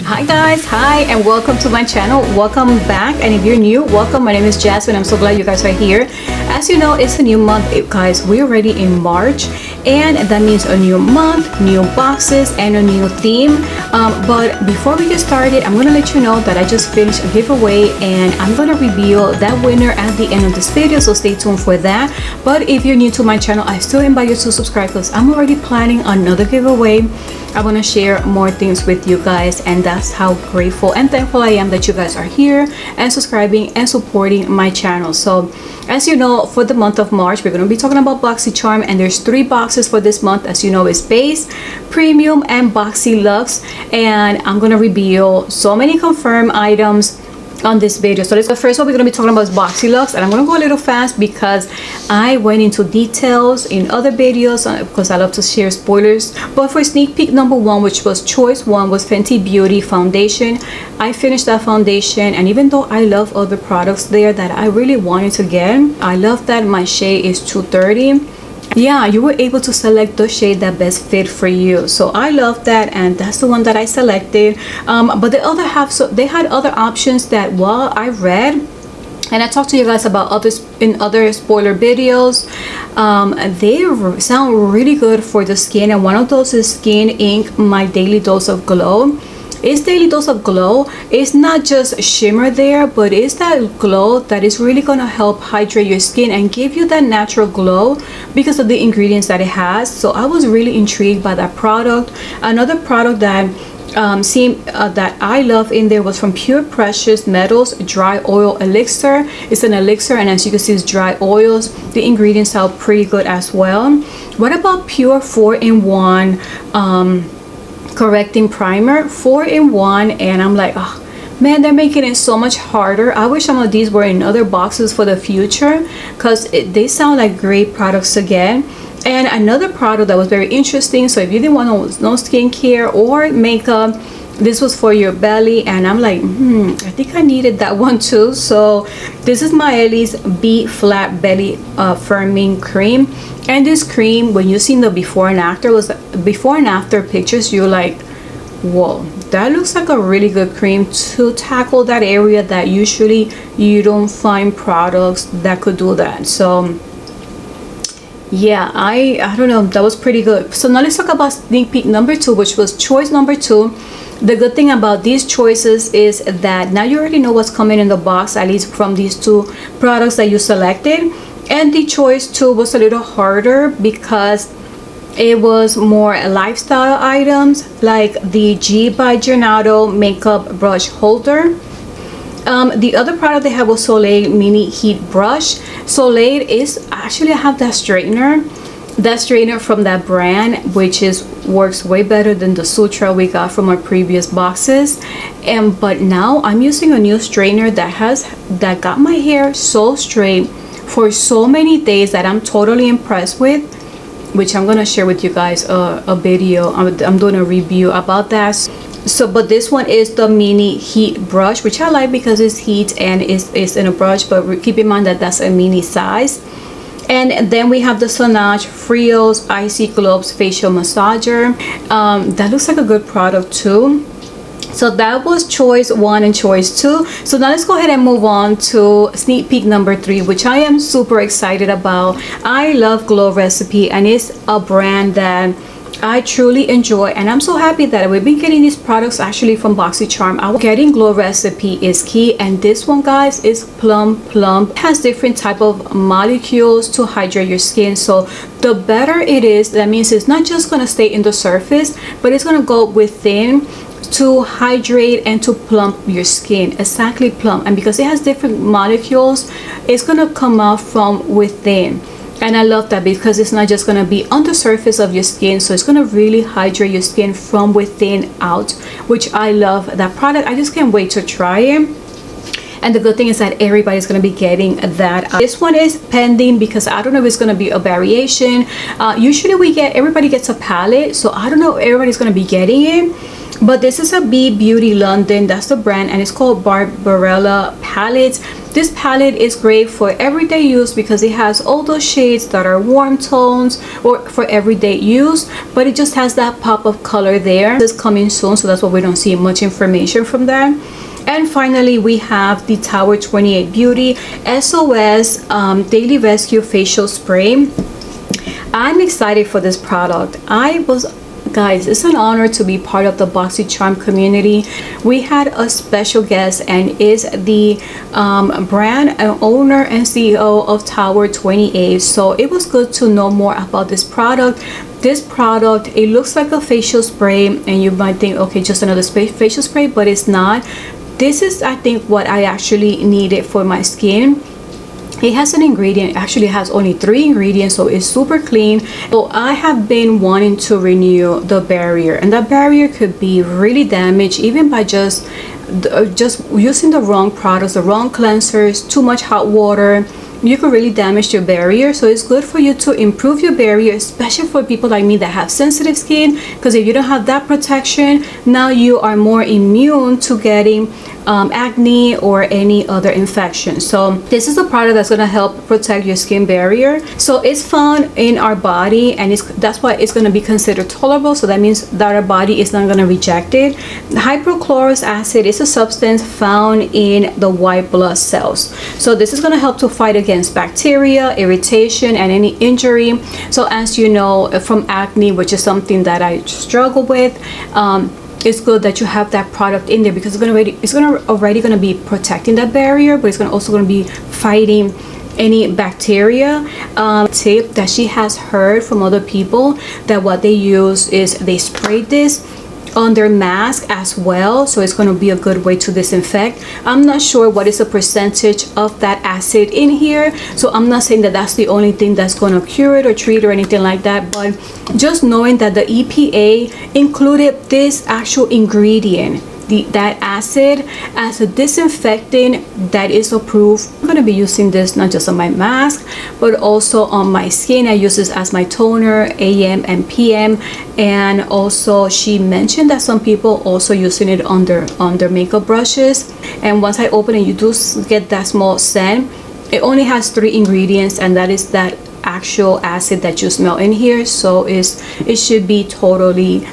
Hi guys, hi and welcome to my channel. Welcome back, and if you're new, welcome. My name is Jasmine. I'm so glad you guys are here. As you know, it's a new month, guys. We're already in March, and that means a new month, new boxes, and a new theme. But before we get started, I'm gonna let you know that I just finished a giveaway, and I'm gonna reveal that winner at the end of this video, so stay tuned for that. But if you're new to my channel, I still invite you to subscribe because I'm already planning another giveaway. I want to share more things with you guys, and that's how grateful and thankful I am that you guys are here and subscribing and supporting my channel. So as you know, for the month of March, we're going to be talking about Boxycharm, and there's 3 boxes for this month. As you know, it's base, premium, and Boxyluxe, and I'm going to reveal so many confirmed items on this video. So the first one we're going to be talking about is Boxyluxe, and I'm going to go a little fast because I went into details in other videos because I love to share spoilers. But for sneak peek number 1, which was choice 1, was Fenty Beauty foundation. I finished that foundation, and even though I love other products there that I really wanted to get, I love that my shade is 230. Yeah, you were able to select the shade that best fit for you, so I love that, and that's the one that I selected. But the other half, so they had other options that, well, I read and I talked to you guys about others in other spoiler videos. They sound really good for the skin, and one of those is Skin Ink My Daily Dose of Glow. It's Daily Dose of Glow. It's not just shimmer there, but it's that glow that is really going to help hydrate your skin and give you that natural glow because of the ingredients that it has. So I was really intrigued by that product. Another product that that I love in there was from Pure Precious Metals Dry Oil Elixir. It's an elixir, and as you can see, it's dry oils. The ingredients are pretty good as well. What about Pure 4-in-1 correcting primer, 4-in-1, and I'm like, oh man, they're making it so much harder. I wish some of these were in other boxes for the future because they sound like great products again. And another product that was very interesting, so if you didn't want no skincare or makeup, this was for your belly, and I'm like, I think I needed that one too. So this is Maeli's B Flat Belly Firming Cream, and this cream, when you seen the before and after pictures, you're like, whoa, that looks like a really good cream to tackle that area that usually you don't find products that could do that. So yeah, I don't know, that was pretty good. So now let's talk about sneak peek number 2, which was choice number 2. The good thing about these choices is that now you already know what's coming in the box, at least from these 2 products that you selected. And the choice 2 was a little harder because it was more lifestyle items, like the G by Giornato makeup brush holder. The other product they have was Soleil Mini Heat Brush. Soleil is actually, I have that straightener from that brand, which works way better than the Sutra we got from our previous boxes. But now I'm using a new straightener that got my hair so straight for so many days that I'm totally impressed with, which I'm gonna share with you guys a video. I'm doing a review about that. So, but this one is the mini heat brush, which I like because it's heat and it's in a brush, but keep in mind that that's a mini size. And then we have the Solange Frios Icy Globes Facial Massager. That looks like a good product too. So that was choice 1 and choice 2. So now let's go ahead and move on to sneak peek number 3, which I am super excited about. I love Glow Recipe, and it's a brand that I truly enjoy, and I'm so happy that we've been getting these products actually from Boxycharm. Getting Glow Recipe is key, and this one, guys, is plum. It has different type of molecules to hydrate your skin, so the better it is, that means it's not just going to stay in the surface, but it's going to go within to hydrate and to plump your skin. Exactly, plump. And because it has different molecules, it's going to come out from within. And I love that because it's not just going to be on the surface of your skin, so it's going to really hydrate your skin from within out, which I love that product. I just can't wait to try it. And the good thing is that everybody's going to be getting that. This one is pending because I don't know if it's going to be a variation. Usually everybody gets a palette, so I don't know if everybody's going to be getting it. But this is a B Beauty London, that's the brand, and it's called Barbarella Palettes. This palette is great for everyday use because it has all those shades that are warm tones or for everyday use, but it just has that pop of color there. This is coming soon, so that's why we don't see much information from that. And finally, we have the Tower 28 Beauty SOS Daily Rescue Facial Spray. I'm excited for this product. Guys, it's an honor to be part of the Boxycharm community. We had a special guest and is the brand owner and CEO of Tower 28. So it was good to know more about this product. This product, it looks like a facial spray, and you might think, okay, just another facial spray, but it's not. This is, I think, what I actually needed for my skin. It has an ingredient, actually has only 3 ingredients, so it's super clean. So I have been wanting to renew the barrier, and that barrier could be really damaged even by just using the wrong products, the wrong cleansers, too much hot water. You could really damage your barrier. So it's good for you to improve your barrier, especially for people like me that have sensitive skin, because if you don't have that protection, now you are more immune to getting acne or any other infection. So this is a product that's going to help protect your skin barrier. So it's found in our body, and that's why it's going to be considered tolerable. So that means that our body is not going to reject it. Hypochlorous acid is a substance found in the white blood cells. So this is going to help to fight against bacteria, irritation, and any injury. So as you know from acne, which is something that I struggle with, it's good that you have that product in there because it's already going to be protecting that barrier, but it's also going to be fighting any bacteria. Tip that she has heard from other people that what they use is they spray this on their mask as well, so it's going to be a good way to disinfect. I'm not sure what is the percentage of that acid in here, so I'm not saying that that's the only thing that's going to cure it or treat or anything like that, but just knowing that the EPA included this actual ingredient, that acid, as a disinfectant that is approved. I'm going to be using this not just on my mask but also on my skin. I use this as my toner AM and PM, and also she mentioned that some people also using it on their makeup brushes. And once I open it, you do get that small scent. It only has 3 ingredients, and that is that actual acid that you smell in here. So it should be totally,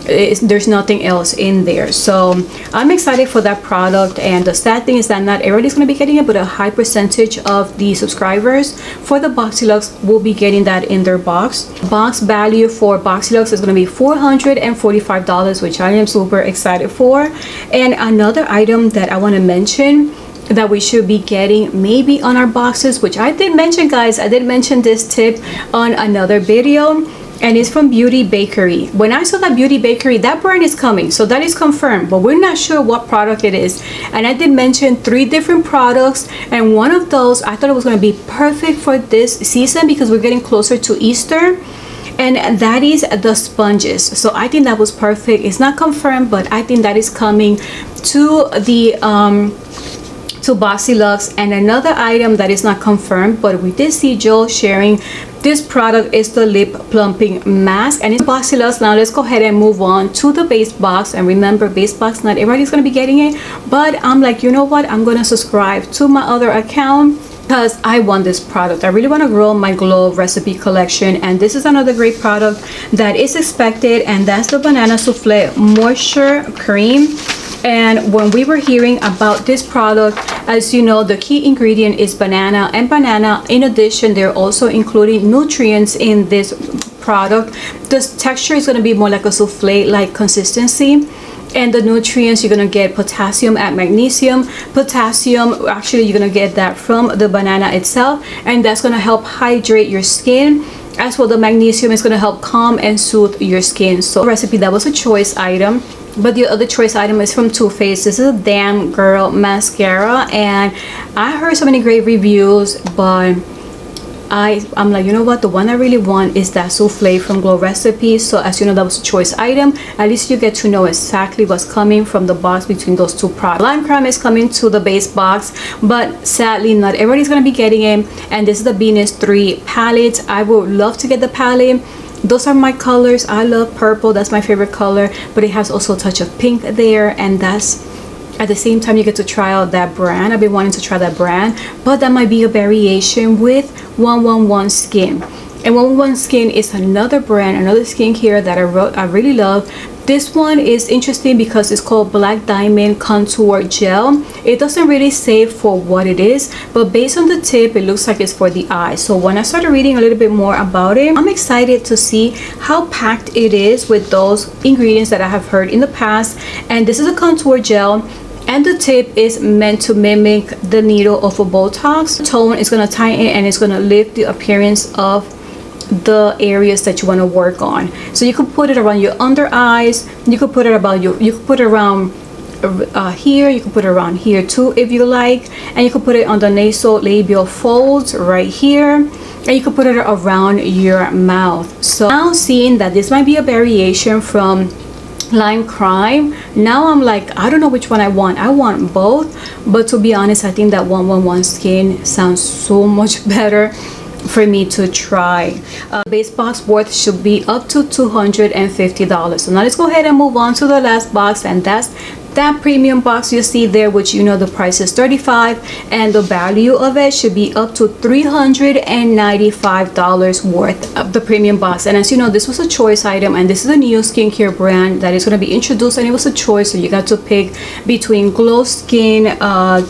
there's nothing else in there. So I'm excited for that product, and the sad thing is that not everybody's going to be getting it, but a high percentage of the subscribers for the Boxyluxe will be getting that in their box. Box value for Boxyluxe is going to be $445, which I am super excited for. And another item that I want to mention that we should be getting maybe on our boxes, which I did mention, guys, I did mention this tip on another video, and it's from Beauty Bakery. When I saw that Beauty Bakery, that brand is coming, so that is confirmed, but we're not sure what product it is. And I did mention 3 different products, and one of those I thought it was going to be perfect for this season because we're getting closer to Easter, and that is the sponges. So I think that was perfect. It's not confirmed, but I think that is coming to the to Boxyluxe. And another item that is not confirmed, but we did see Joel sharing this product, is the lip plumping mask, and it's Boxyluxe. Now let's go ahead and move on to the base box. And remember, base box, not everybody's going to be getting it, but I'm like, you know what, I'm going to subscribe to my other account because I want this product. I really want to grow my glow recipe collection, and this is another great product that is expected, and that's the Banana Souffle Moisture Cream. And when we were hearing about this product, as you know, the key ingredient is banana, and banana, in addition, they're also including nutrients in this product. The texture is going to be more like a souffle like consistency, and the nutrients, you're going to get potassium and magnesium. Potassium, actually, you're going to get that from the banana itself, and that's going to help hydrate your skin. As well, the magnesium is going to help calm and soothe your skin. So recipe, that was a choice item. But the other choice item is from Too Faced. This is a Damn Girl mascara, and I heard so many great reviews, but I'm like, you know what, the one I really want is that souffle from Glow Recipes. So as you know, that was a choice item. At least you get to know exactly what's coming from the box between those 2 products. Lime Crime is coming to the base box, but sadly not everybody's going to be getting it. And this is the Venus 3 palette. I would love to get the palette. Those are my colors. I love purple, that's my favorite color, but it has also a touch of pink there, and that's at the same time you get to try out that brand. I've been wanting to try that brand, but that might be a variation with 111 Skin. And 111 Skin is another brand, another skincare that I really love. This one is interesting because it's called Black Diamond Contour Gel. It doesn't really say for what it is, but based on the tip, it looks like it's for the eyes. So when I started reading a little bit more about it, I'm excited to see how packed it is with those ingredients that I have heard in the past. And this is a contour gel, and the tip is meant to mimic the needle of a Botox. The tone is going to tighten and it's going to lift the appearance of the areas that you want to work on. So you could put it around your under eyes, you could put it about you could put it around here, you could put it around here too if you like, and you could put it on the nasal labial folds right here, and you could put it around your mouth. So now seeing that this might be a variation from Lime Crime, now I'm like, I don't know which one I want both, but to be honest, I think that 111 Skin sounds so much better for me to try. Base box worth should be up to $250. So now let's go ahead and move on to the last box, and that's that premium box you see there, which you know the price is $35, and the value of it should be up to $395 worth of the premium box. And as you know, this was a choice item, and this is a new skincare brand that is going to be introduced, and it was a choice. So you got to pick between Glow Skin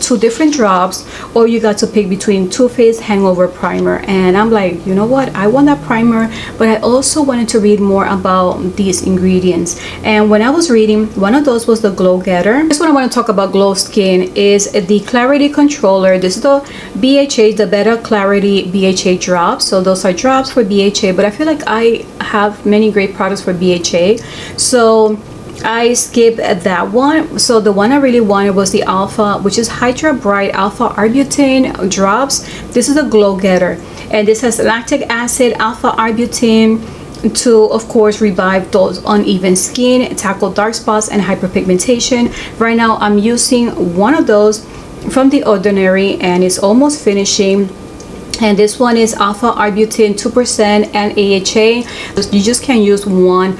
2 different drops, or you got to pick between Too Faced Hangover Primer. And I'm like, you know what, I want that primer, but I also wanted to read more about these ingredients. And when I was reading, one of those was the Glow Getter. This one I want to talk about Glow Skin is the Clarity Controller. This is the BHA, the Better Clarity BHA drops. So those are drops for BHA, but I feel like I have many great products for BHA, so I skipped that one. So the one I really wanted was the Alpha, which is Hydra Bright Alpha Arbutin drops. This is a Glow Getter, and this has lactic acid, alpha arbutin, to of course revive those uneven skin, tackle dark spots and hyperpigmentation. Right now I'm using one of those from The Ordinary, and it's almost finishing. And this one is alpha arbutin 2% and AHA. You just can't use one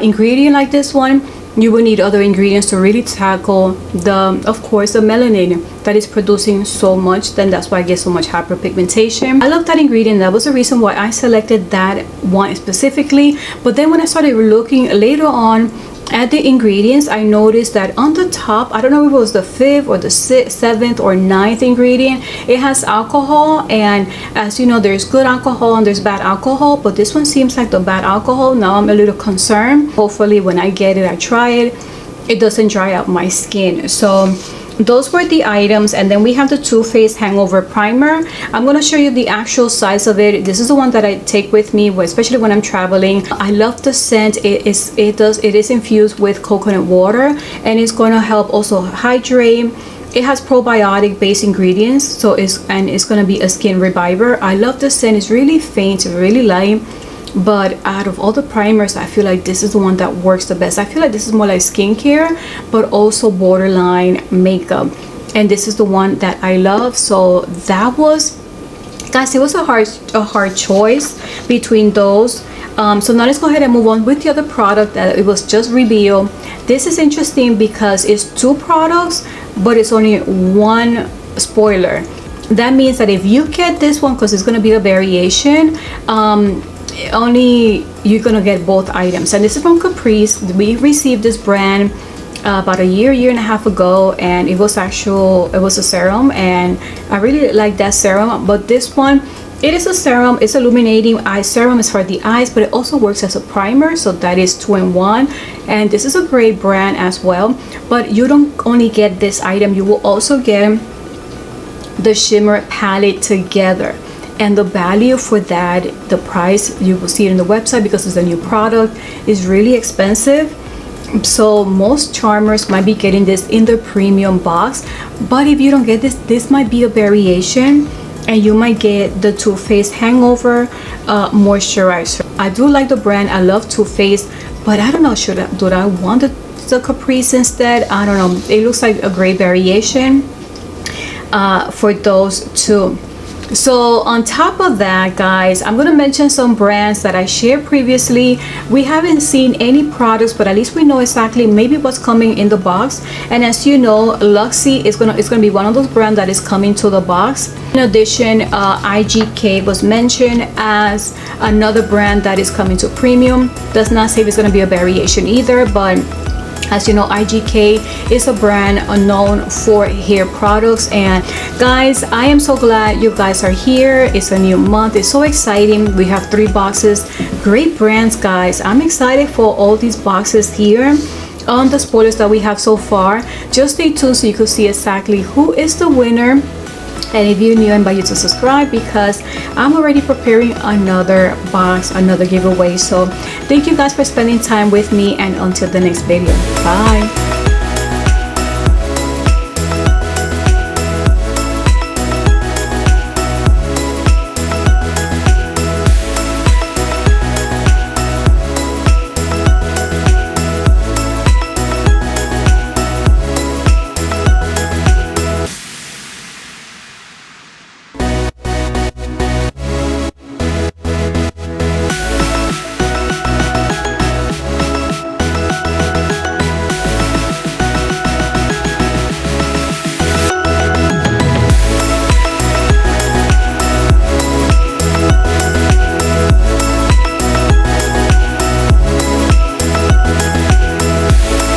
ingredient like this one. You will need other ingredients to really tackle the, of course, the melanin that is producing so much. Then that's why I get so much hyperpigmentation. I love that ingredient. That was the reason why I selected that one specifically. But then when I started looking later on at the ingredients, I noticed that on the top, I don't know if it was the 5th or the 7th or 9th ingredient, it has alcohol. And as you know, there's good alcohol and there's bad alcohol, but this one seems like the bad alcohol. Now I'm a little concerned. Hopefully when I get it, I try it, it doesn't dry out my skin. So those were the items. And then we have the Too Faced Hangover Primer. I'm going to show you the actual size of it. This is the one that I take with me, especially when I'm traveling. I love the scent. It is infused with coconut water, and it's going to help also hydrate. It has probiotic based ingredients, so it's going to be a skin reviver. I love the scent. It's really faint, really light. But out of all the primers, I feel like this is the one that works the best. I feel like this is more like skincare, but also borderline makeup. And this is the one that I love. So that was, guys, it was a hard choice between those. So now let's go ahead and move on with the other product that it was just revealed. This is interesting because it's 2 products, but it's only 1 spoiler. That means that if you get this one, because it's going to be a variation, only you're gonna get both items. And this is from Caprice. We received this brand about a year and a half ago, and it was a serum, and I really like that serum. But this one, it is a serum. It's illuminating eye serum. It's for the eyes, but it also works as a primer, so that is 2-in-1. And this is a great brand as well. But you don't only get this item, you will also get the shimmer palette together. And the value for that, the price, you will see it on the website because it's a new product, is really expensive. So most charmers might be getting this in the premium box, but if you don't get this, this might be a variation, and you might get the Too Faced Hangover moisturizer. I do like the brand. I love Too Faced, but I don't know, do I want the Caprice instead? I don't know. It looks like a great variation for those two. So on top of that, guys, I'm going to mention some brands that I shared previously. We haven't seen any products, but at least we know exactly maybe what's coming in the box. And as you know, Luxy is gonna be one of those brands that is coming to the box. In addition, IGK was mentioned as another brand that is coming to premium. Does not say if it's going to be a variation either, but as you know, IGK is a brand known for hair products. And guys, I am so glad you guys are here. It's a new month. It's so exciting. We have 3 boxes. Great brands, guys. I'm excited for all these boxes here on the spoilers that we have so far. Just stay tuned so you can see exactly who is the winner. And if you're new, I invite you to subscribe because I'm already preparing another box, another giveaway. So thank you guys for spending time with me, and until the next video, bye.